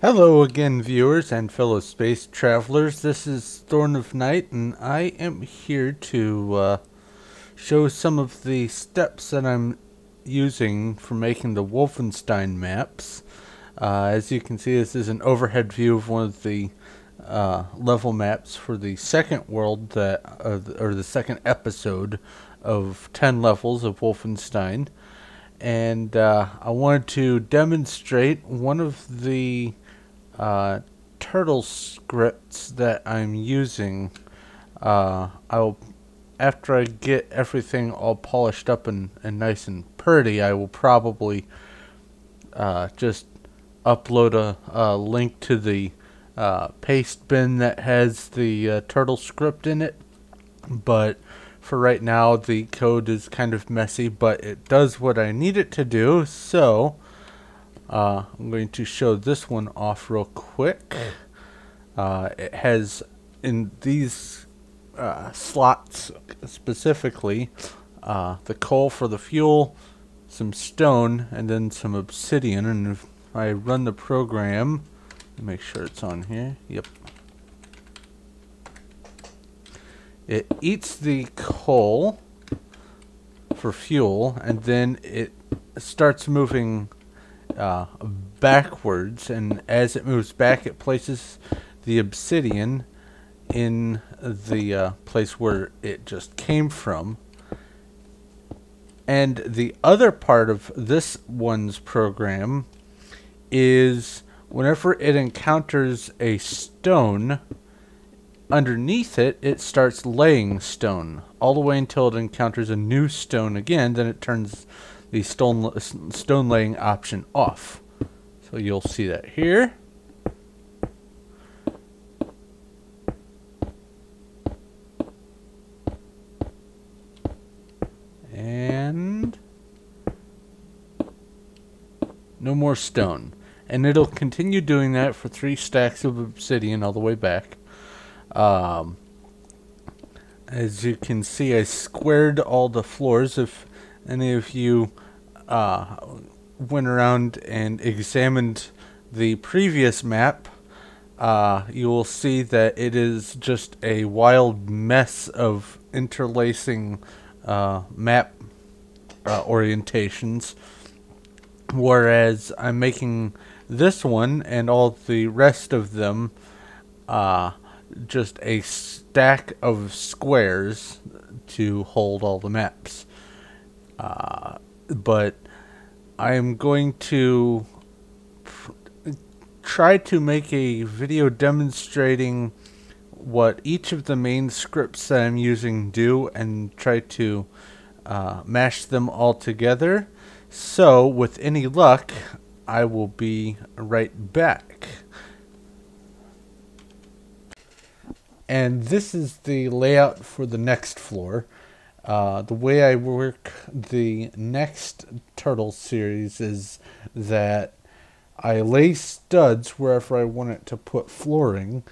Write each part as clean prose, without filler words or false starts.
Hello again, viewers and fellow space travelers. This is Thorn of Night, and I am here to show some of the steps that I'm using for making the Wolfenstein maps. As you can see, this is an overhead view of one of the level maps for the second world, or the second episode of 10 levels of Wolfenstein. And I wanted to demonstrate one of the turtle scripts that I'm using. I'll After I get everything all polished up and nice and pretty, I will probably just upload a link to the paste bin that has the turtle script in it. But for right now, the code is kind of messy, but it does what I need it to do. So I'm going to show this one off real quick. It has in these slots specifically the coal for the fuel, some stone, and then some obsidian. And if I run the program, make sure it's on here. Yep. It eats the coal for fuel, and then it starts moving backwards, and as it moves back, it places the obsidian in the place where it just came from. And the other part of this one's program is whenever it encounters a stone, underneath it, it starts laying stone all the way until it encounters a new stone again. Then it turns the stone laying option off. So you'll see that here. And no more stone. And it'll continue doing that for 3 stacks of obsidian all the way back. As you can see, I squared all the floors. If any of you went around and examined the previous map, you will see that it is just a wild mess of interlacing map orientations, whereas I'm making this one and all the rest of them just a stack of squares to hold all the maps. But I am going to try to make a video demonstrating what each of the main scripts that I'm using do, and try to mash them all together. So with any luck, I will be right back. And this is the layout for the next floor. The way I work the next turtle series is that I lay studs wherever I want it to put flooring,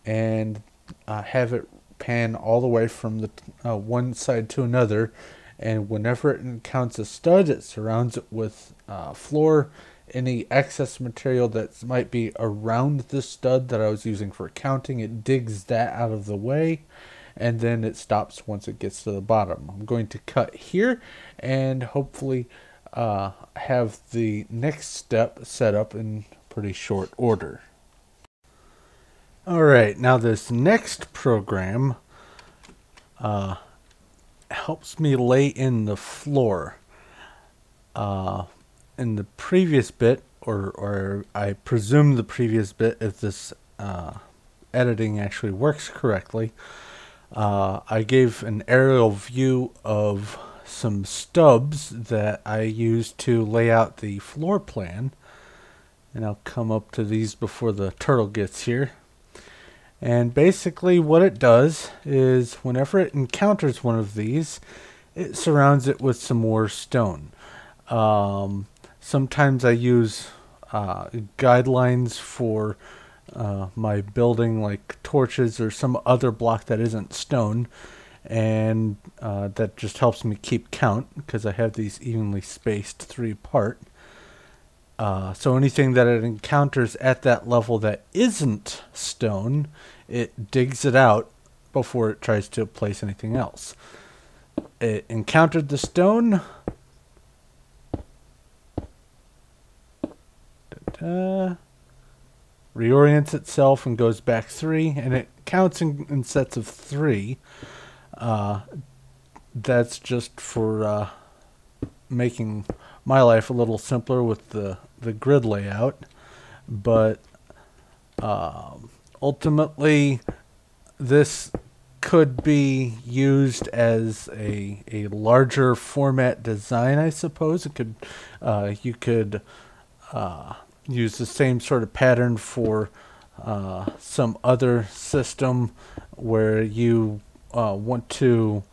and have it pan all the way from the one side to another. And whenever it encounters a stud, it surrounds it with floor. Any excess material that might be around the stud that I was using for counting, it digs that out of the way, and then it stops once it gets to the bottom. I'm going to cut here and hopefully have the next step set up in pretty short order. Alright, now this next program helps me lay in the floor. In the previous bit, or I presume the previous bit, if this editing actually works correctly, I gave an aerial view of some stubs that I used to lay out the floor plan. And I'll come up to these before the turtle gets here. And basically what it does is whenever it encounters one of these, it surrounds it with some more stone. Sometimes I use guidelines for my building, like torches or some other block that isn't stone, and that just helps me keep count because I have these evenly spaced 3 apart. So anything that it encounters at that level that isn't stone, it digs it out before it tries to place anything else. It encountered the stone. Reorients itself and goes back 3, and it counts in sets of 3. That's just for making my life a little simpler with the grid layout. But ultimately, this could be used as a larger format design, I suppose. It could you could use the same sort of pattern for some other system where you want to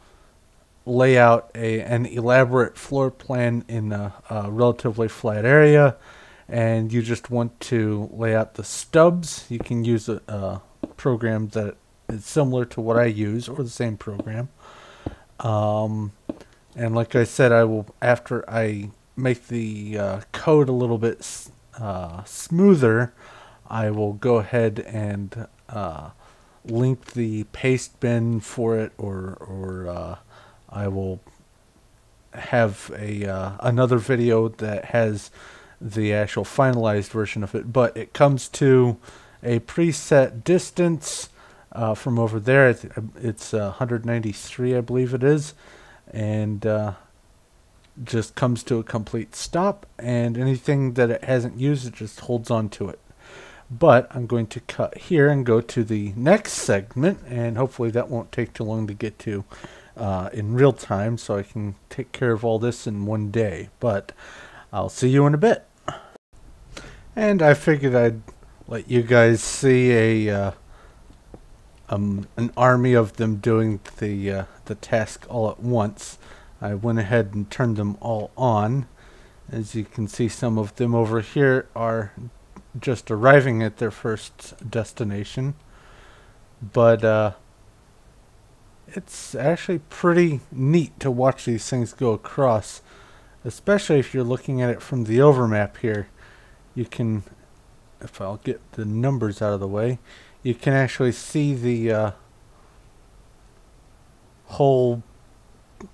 lay out an elaborate floor plan in a relatively flat area, and you just want to lay out the stubs. You can use a program that is similar to what I use, or the same program. And like I said, I will, after I make the code a little bit smoother, I will go ahead and link the paste bin for it, or I will have another video that has the actual finalized version of it. But it comes to a preset distance from over there. It's 193, I believe it is, and just comes to a complete stop, and anything that it hasn't used, it just holds on to it. But I'm going to cut here and go to the next segment, and hopefully that won't take too long to get to in real time, so I can take care of all this in one day. But I'll see you in a bit. And I figured I'd let you guys see an army of them doing the task all at once. I went ahead and turned them all on. As you can see, some of them over here are just arriving at their first destination. But it's actually pretty neat to watch these things go across, especially if you're looking at it from the overmap here. You can, if I'll get the numbers out of the way, you can actually see the whole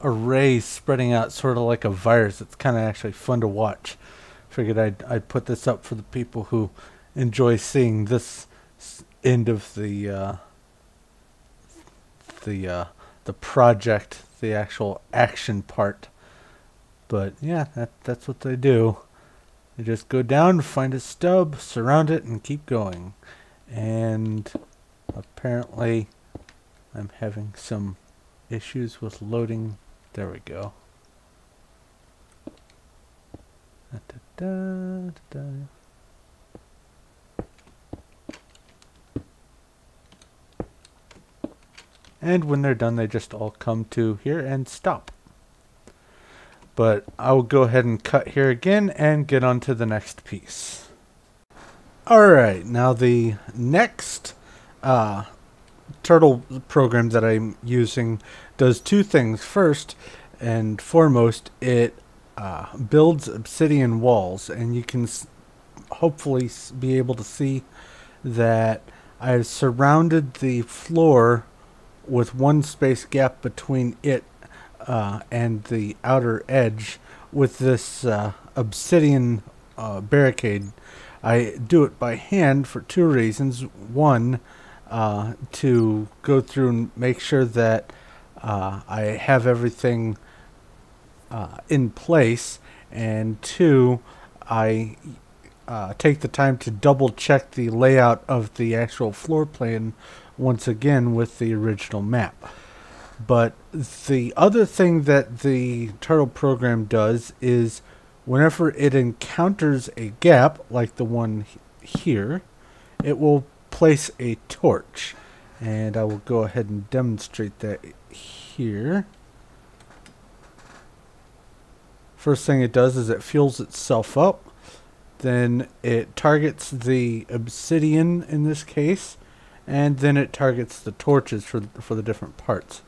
array spreading out sort of like a virus. It's kind of actually fun to watch. Figured I'd put this up for the people who enjoy seeing this end of the project, the actual action part. But yeah, that's what they do. They just go down, find a stub, surround it, and keep going. And apparently I'm having some issues with loading. There we go. And when they're done, they just all come to here and stop. But I'll go ahead and cut here again and get on to the next piece. Alright, now the next turtle program that I'm using does two things. First and foremost, it builds obsidian walls, and you can hopefully be able to see that I've surrounded the floor with one space gap between it and the outer edge with this obsidian barricade. I do it by hand for two reasons. One, to go through and make sure that I have everything in place, and two, I take the time to double check the layout of the actual floor plan once again with the original map. But the other thing that the turtle program does is whenever it encounters a gap like the one here, it will place a torch, and I will go ahead and demonstrate that here. First thing it does is it fuels itself up, then it targets the obsidian in this case, and then it targets the torches for the different parts.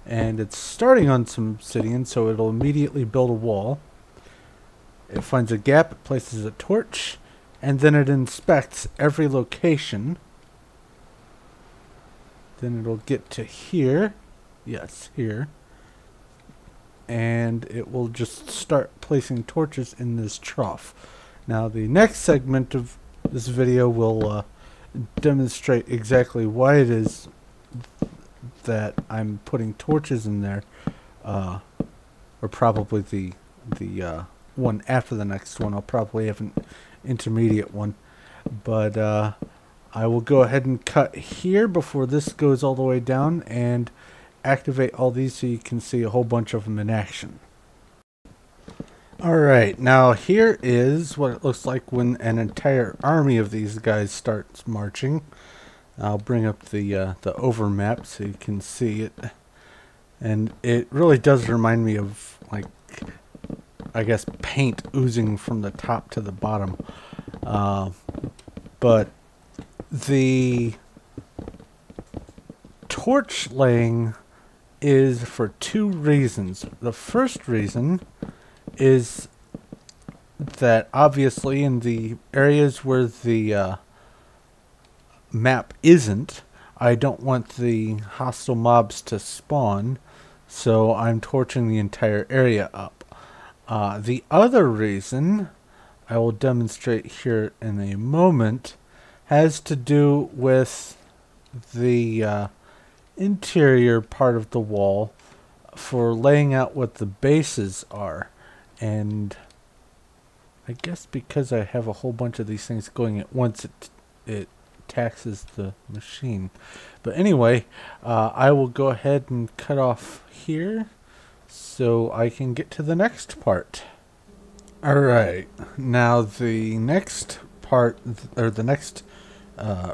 And it's starting on some obsidian, so it'll immediately build a wall. It finds a gap, it places a torch, and then it inspects every location. Then it'll get to here. Yes, here. And it will just start placing torches in this trough. Now the next segment of this video will demonstrate exactly why it is that I'm putting torches in there, or probably the one after the next one. I'll probably have an intermediate one, but I will go ahead and cut here before this goes all the way down and activate all these so you can see a whole bunch of them in action. Alright, now here is what it looks like when an entire army of these guys starts marching. I'll bring up the overmap so you can see it. And it really does remind me of, like, I guess, paint oozing from the top to the bottom. But the torch laying is for two reasons. The first reason is that obviously in the areas where the map isn't, I don't want the hostile mobs to spawn, so I'm torching the entire area up. The other reason, I will demonstrate here in a moment, has to do with the interior part of the wall for laying out what the bases are. And I guess because I have a whole bunch of these things going at once, it taxes the machine. But anyway, I will go ahead and cut off here so I can get to the next part. Alright, now the next part, or the next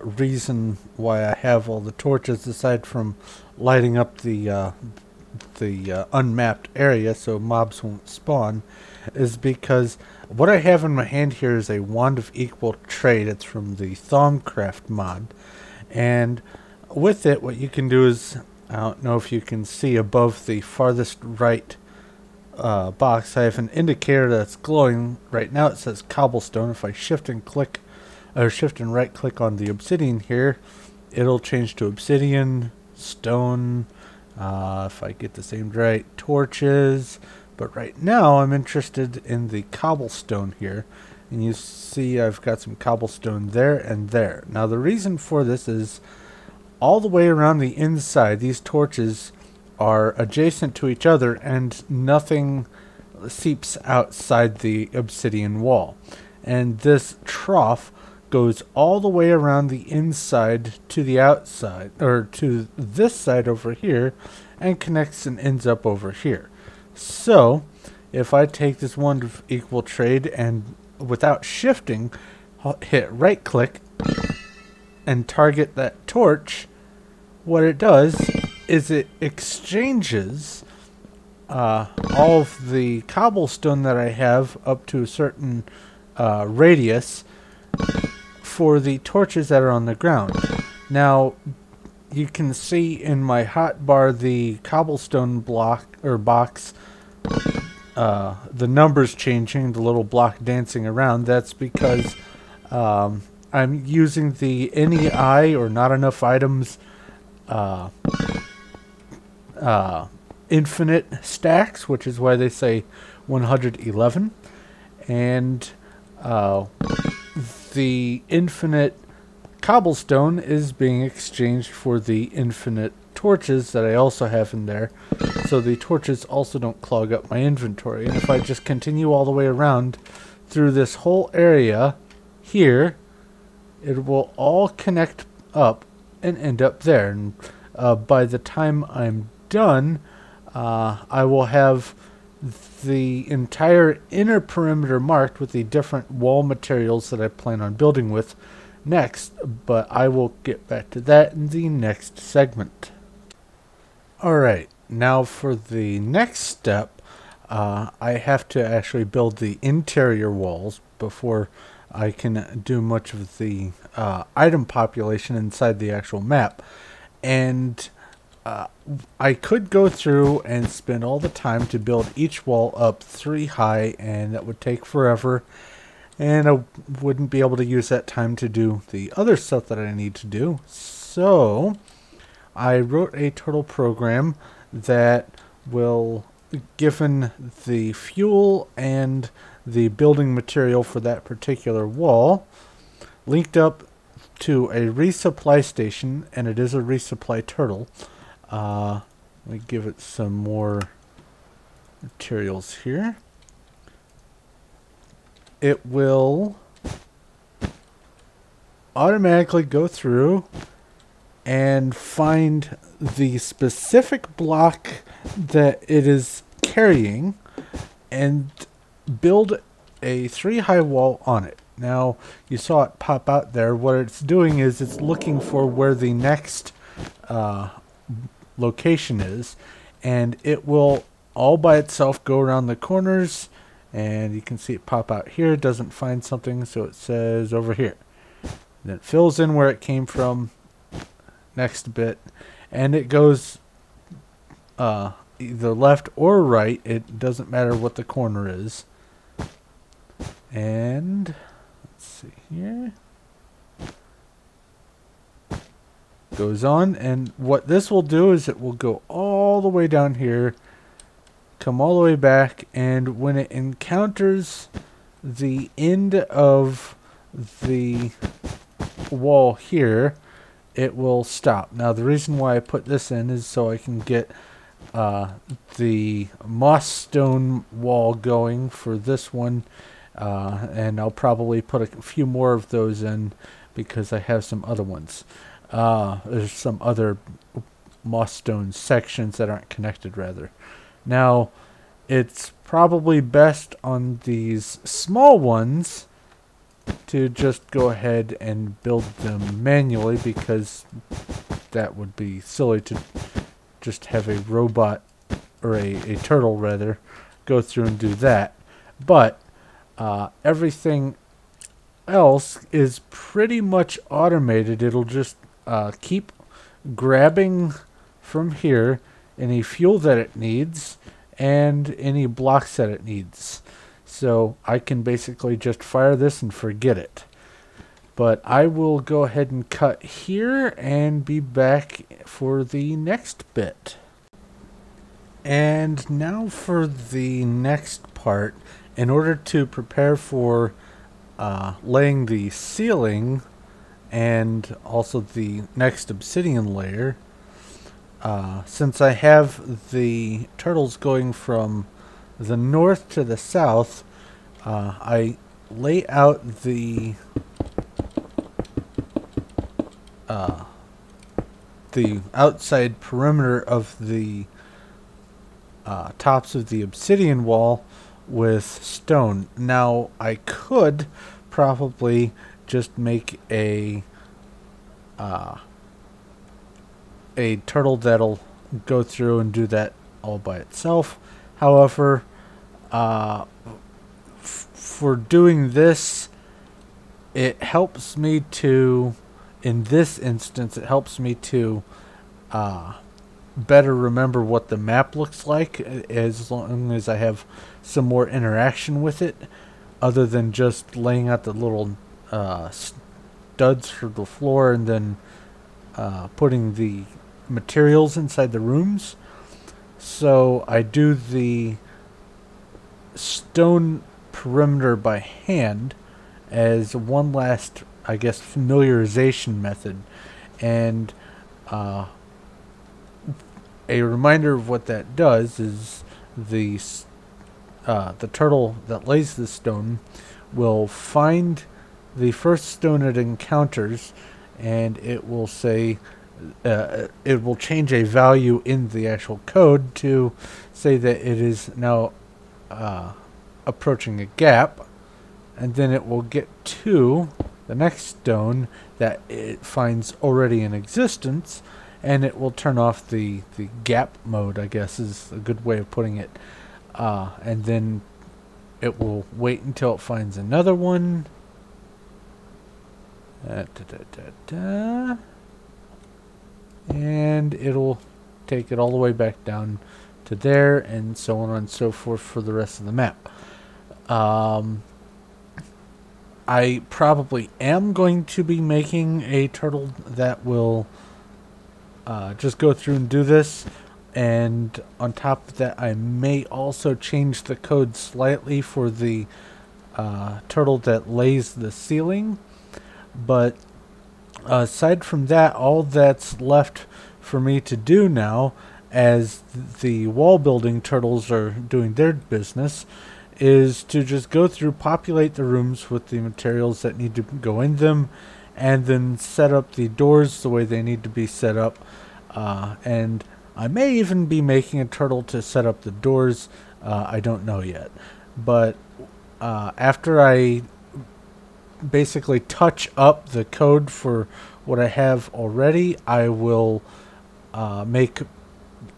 reason why I have all the torches, aside from lighting up the unmapped area so mobs won't spawn, is because what I have in my hand here is a wand of equal trade. It's from the Computercraft mod, and with it what you can do is, I don't know if you can see above the farthest right box, I have an indicator that's glowing. Right now it says cobblestone. If I shift and click, or shift and right click on the obsidian here, it'll change to obsidian, stone, if I get the same right, torches. But right now I'm interested in the cobblestone here, and you see I've got some cobblestone there and there. Now the reason for this is all the way around the inside these torches are adjacent to each other and nothing seeps outside the obsidian wall. And this trough goes all the way around the inside to the outside, or to this side over here, and connects and ends up over here. So if I take this wand of equal trade and without shifting hit right click and target that torch, what it does is it exchanges all of the cobblestone that I have up to a certain radius for the torches that are on the ground. Now you can see in my hotbar the cobblestone block or box, the numbers changing, the little block dancing around. That's because I'm using the NEI, or not enough items, infinite stacks, which is why they say 111, and the infinite cobblestone is being exchanged for the infinite torches that I also have in there, so the torches also don't clog up my inventory. And if I just continue all the way around through this whole area here, it will all connect up and end up there. And by the time I'm done, I will have the entire inner perimeter marked with the different wall materials that I plan on building with next, but I will get back to that in the next segment. Alright, now for the next step, I have to actually build the interior walls before I can do much of the item population inside the actual map. And I could go through and spend all the time to build each wall up 3 high, and that would take forever, and I wouldn't be able to use that time to do the other stuff that I need to do. So I wrote a turtle program that will, given the fuel and the building material for that particular wall, linked up to a resupply station, and it is a resupply turtle. Let me give it some more materials here. It will automatically go through and find the specific block that it is carrying and build a 3 high wall on it. Now, you saw it pop out there. What it's doing is it's looking for where the next location is, and it will all by itself go around the corners, and you can see it pop out here. It doesn't find something, so it says over here. Then it fills in where it came from, next bit, and it goes either left or right. It doesn't matter what the corner is. And let's see here. Goes on, and what this will do is it will go all the way down here, come all the way back, and when it encounters the end of the wall here, it will stop. Now, the reason why I put this in is so I can get the moss stone wall going for this one, and I'll probably put a few more of those in because I have some other ones. There's some other moss stone sections that aren't connected, rather. Now, it's probably best on these small ones to just go ahead and build them manually, because that would be silly to just have a robot, or a turtle rather, go through and do that. But everything else is pretty much automated. It'll just keep grabbing from here any fuel that it needs and any blocks that it needs. So I can basically just fire this and forget it. But I will go ahead and cut here and be back for the next bit. And now for the next part. In order to prepare for laying the ceiling and also the next obsidian layer, since I have the turtles going from the north to the south, I lay out the outside perimeter of the tops of the obsidian wall with stone. Now, I could probably just make a turtle that'll go through and do that all by itself. However, for doing this, it helps me to, in this instance, it helps me to better remember what the map looks like, as long as I have some more interaction with it, other than just laying out the little studs for the floor and then putting the materials inside the rooms. So I do the stone perimeter by hand as one last, I guess, familiarization method. And a reminder of what that does is the turtle that lays the stone will find the first stone it encounters, and it will say, it will change a value in the actual code to say that it is now approaching a gap, and then it will get to the next stone that it finds already in existence, and it will turn off the gap mode, I guess is a good way of putting it. And then it will wait until it finds another one. And it'll take it all the way back down to there, and so on and so forth for the rest of the map. I probably am going to be making a turtle that will just go through and do this, and on top of that I may also change the code slightly for the turtle that lays the ceiling. But aside from that, all that's left for me to do now, as the wall building turtles are doing their business, is to just go through, populate the rooms with the materials that need to go in them, and then set up the doors the way they need to be set up. And I may even be making a turtle to set up the doors. I don't know yet. But after I basically touch up the code for what I have already, I will make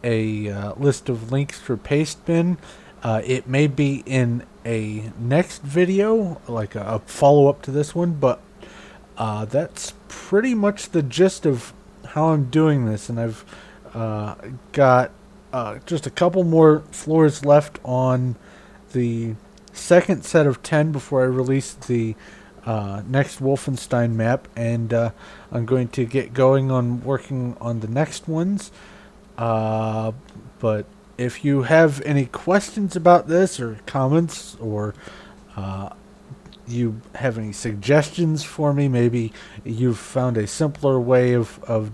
a list of links for pastebin. It may be in a next video, like a follow-up to this one, but that's pretty much the gist of how I'm doing this. And I've got just a couple more floors left on the second set of 10 before I release the next Wolfenstein map, and I'm going to get going on working on the next ones. But if you have any questions about this, or comments, or you have any suggestions for me, maybe you've found a simpler way of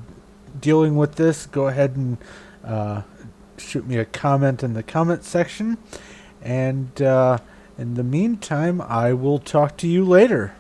dealing with this, go ahead and shoot me a comment in the comment section. And in the meantime, I will talk to you later.